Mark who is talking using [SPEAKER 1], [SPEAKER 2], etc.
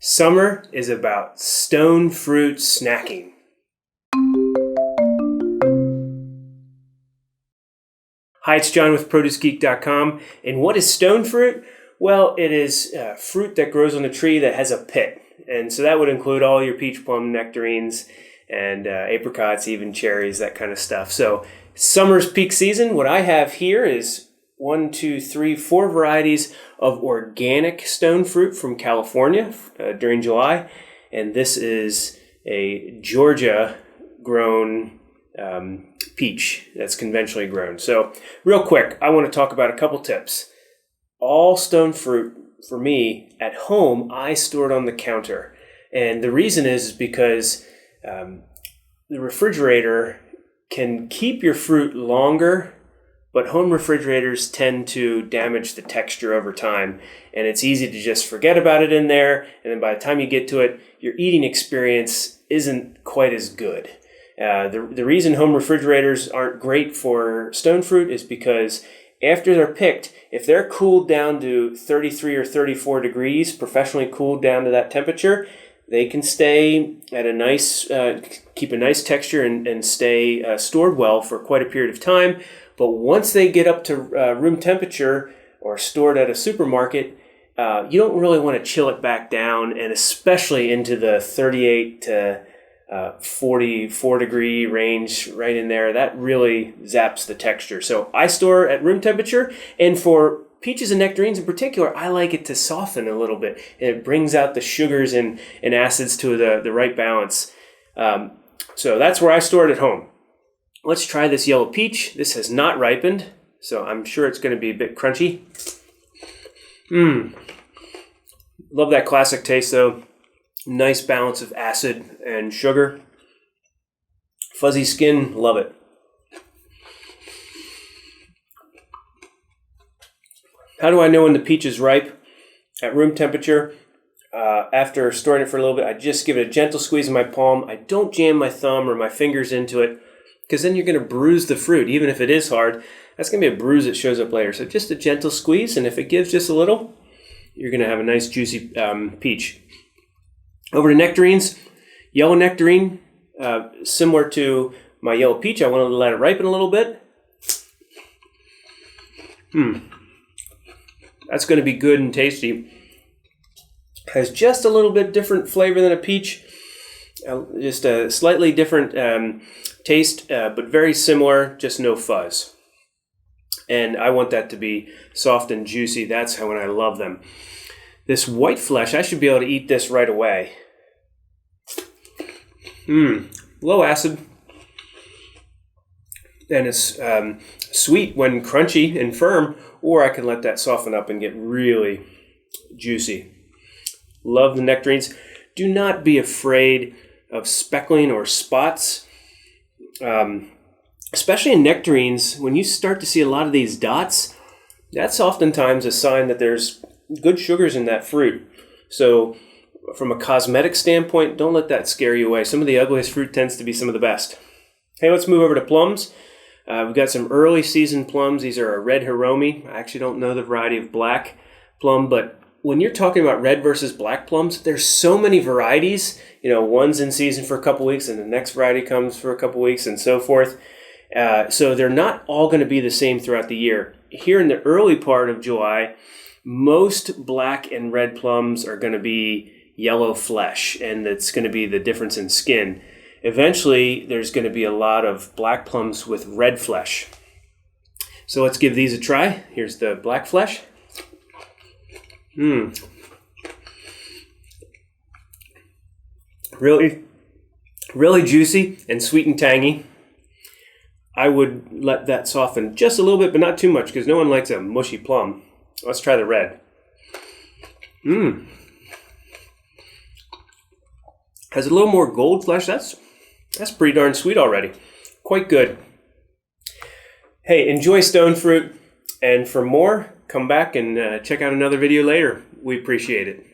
[SPEAKER 1] Summer is about stone fruit snacking. Hi, it's John with ProduceGeek.com. And what is stone fruit? Well, it is fruit that grows on a tree that has a pit. And so that would include all your peach, plum, nectarines, and apricots, even cherries, that kind of stuff. So summer's peak season. What I have here is 4 varieties of organic stone fruit from California during July. And this is a Georgia grown peach that's conventionally grown. So real quick, I want to talk about a couple tips. All stone fruit for me at home, I store it on the counter. And the reason is because the refrigerator can keep your fruit longer, but home refrigerators tend to damage the texture over time, and it's easy to just forget about it in there, and then by the time you get to it, your eating experience isn't quite as good. The reason home refrigerators aren't great for stone fruit is because after they're picked, if they're cooled down to 33 or 34 degrees, professionally cooled down to that temperature, they can stay at a nice, keep a nice texture and stay stored well for quite a period of time. But once they get up to room temperature or stored at a supermarket, you don't really want to chill it back down, and especially into the 38 to 44 degree range right in there. That really zaps the texture. So I store at room temperature, and for peaches and nectarines in particular, I like it to soften a little bit. It brings out the sugars and acids to the right balance. So that's where I store it at home. Let's try this yellow peach. This has not ripened, so I'm sure it's going to be a bit crunchy. Love that classic taste though. Nice balance of acid and sugar. Fuzzy skin, love it. How do I know when the peach is ripe? At room temperature, after storing it for a little bit, I just give it a gentle squeeze in my palm. I don't jam my thumb or my fingers into it, because then you're going to bruise the fruit. Even if it is hard, that's going to be a bruise that shows up later. So just a gentle squeeze, and if it gives just a little, you're going to have a nice juicy peach. Over to nectarines. Yellow nectarine, similar to my yellow peach. I want to let it ripen a little bit. That's going to be good and tasty. Has just a little bit different flavor than a peach. Just a slightly different taste, but very similar, just no fuzz. And I want that to be soft and juicy. That's when I love them. This white flesh, I should be able to eat this right away. Low acid. And it's sweet when crunchy and firm, or I can let that soften up and get really juicy. Love the nectarines. Do not be afraid of speckling or spots. Especially in nectarines, when you start to see a lot of these dots, that's oftentimes a sign that there's good sugars in that fruit. So from a cosmetic standpoint, don't let that scare you away. Some of the ugliest fruit tends to be some of the best. Hey, let's move over to plums. We've got some early season plums. These are a red Hiromi. I actually don't know the variety of black plum, but when you're talking about red versus black plums, there's so many varieties. One's in season for a couple weeks and the next variety comes for a couple weeks and so forth. So they're not all going to be the same throughout the year. Here in the early part of July, most black and red plums are going to be yellow flesh, and it's going to be the difference in skin. Eventually, there's going to be a lot of black plums with red flesh. So let's give these a try. Here's the black flesh. Really, really juicy and sweet and tangy. I would let that soften just a little bit, but not too much, because no one likes a mushy plum. Let's try the red. Has a little more gold flesh. That's pretty darn sweet already. Quite good. Hey, enjoy stone fruit. And for more, come back and check out another video later. We appreciate it.